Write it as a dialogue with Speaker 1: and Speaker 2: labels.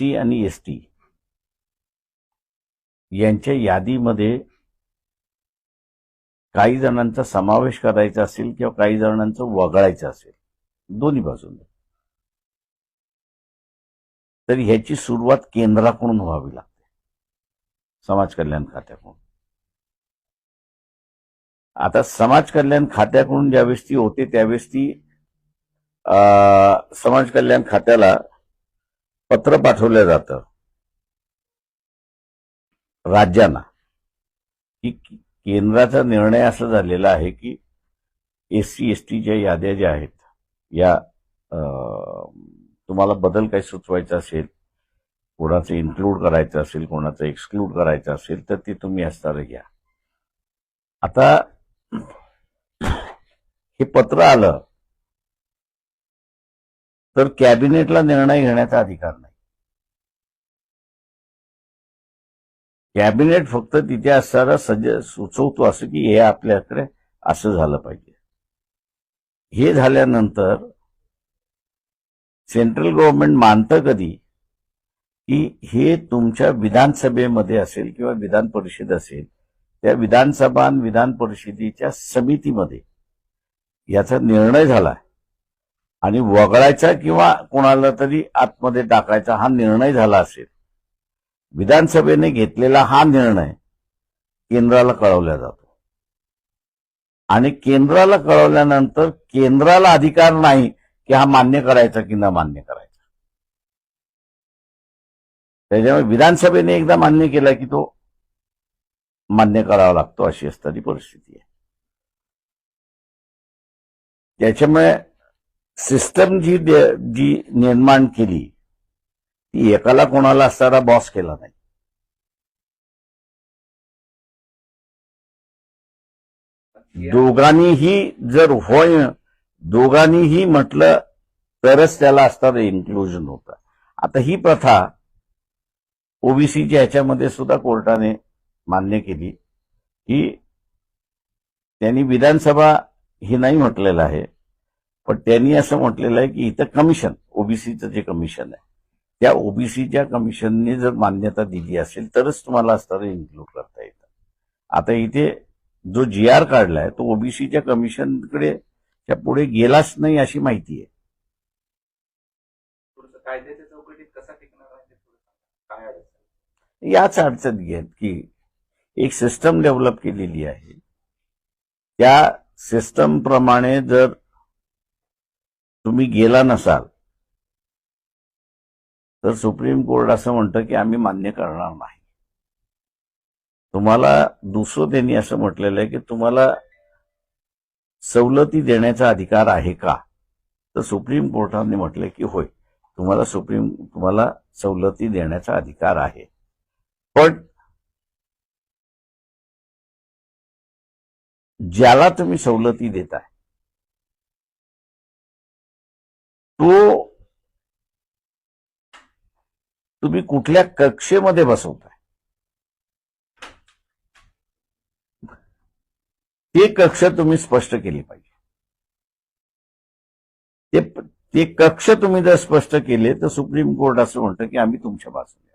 Speaker 1: SC आणि ST यांच्या यादीमध्ये काही जणांचा समावेश करायचा असेल किंवा काही जणांचं वगळायचं असेल, दोन्ही बाजूने, तर ह्याची सुरुवात केंद्राकडून व्हावी लागते, समाज कल्याण खात्याकडून. आता समाज कल्याण खात्याकडून ज्यावेळेस ती होते त्यावेळेस ती समाज कल्याण खात्याला पत्र पाठवलं जातं राज्यांना की केंद्राचा निर्णय असा झालेला आहे की SC STच्या याद्या ज्या आहेत या तुम्हाला बदल काही सुचवायचा असेल, कोणाचं इन्क्लूड करायचं असेल, कोणाचं एक्सक्लूड करायचं असेल तर ते तुम्ही असणार घ्या. आता हे पत्र आलं तर कॅबिनेटला निर्णय घेण्याचा अधिकार नाही. कॅबिनेट फक्त तिथे असणारा सुचवतो असं की हे आपल्याकडे असं झालं पाहिजे. हे झाल्यानंतर सेंट्रल गव्हर्नमेंट मानतं कधी की हे तुमच्या विधानसभेमध्ये असेल किंवा विधान परिषद असेल, त्या विधानसभा आणि विधान परिषदेच्या समितीमध्ये याचा निर्णय झाला आणि वगळायचा किंवा कोणाला तरी आतमध्ये टाकायचा हा निर्णय झाला असेल, विधानसभेने घेतलेला हा निर्णय केंद्राला कळवला जातो आणि केंद्राला कळवल्यानंतर केंद्राला अधिकार नाही की हा मान्य करायचा की न मान्य करायचा. त्याच्यामुळे विधानसभेने एकदा मान्य केला की तो मान्य करावा लागतो, अशी असणारी परिस्थिती आहे. त्याच्यामुळे सिस्टम जी निर्माण केली ती एकाला कोणाला असणारा बॉस केला नाही. दोघांनीही जर दोघांनीही म्हटलं तरच त्याला असणारं इन्क्लुजन होतं. आता ही प्रथा ओबीसीच्या ह्याच्यामध्ये सुद्धा कोर्टाने मान्य केली की त्यांनी विधानसभा हे नाही म्हटलेलं आहे, पण त्यांनी असं म्हटलेलं आहे की इथं कमिशन, ओबीसीचं जे कमिशन आहे त्या ओबीसीच्या कमिशनने जर मान्यता दिली असेल तरच तुम्हाला असणारं इन्क्लूड करता येतं. आता इथे जो GR काढलाय तो ओबीसीच्या कमिशनकडे त्या पुढे गेलाच नाही अशी माहिती आहे.
Speaker 2: कायद्याच्या चौकटीत कसा टिकणार आहे, काय अडचण?
Speaker 1: याच अडचणी आहेत की एक सिस्टम डेव्हलप केलेली आहे, त्या सिस्टम प्रमाणे जर तुम्ही गेला नसाल तर सुप्रीम कोर्ट असं म्हणतं की आम्ही मान्य करणार नाही. तुम्हाला दुसरं त्यांनी असं म्हटलेलं आहे की तुम्हाला सवलती देण्याचा अधिकार आहे का, तर सुप्रीम कोर्टाने म्हटलं की होय, तुम्हाला सवलती देण्याचा अधिकार आहे, पण ज्याला तुम्ही सवलती देताय तो तुम्ही कुठल्या कक्षेमध्ये बसवताय ते कक्ष तुम्ही स्पष्ट केली पाहिजे. ते कक्ष तुम्ही जर स्पष्ट केले तर सुप्रीम कोर्ट असं म्हणतं की आम्ही तुमच्या बाजूने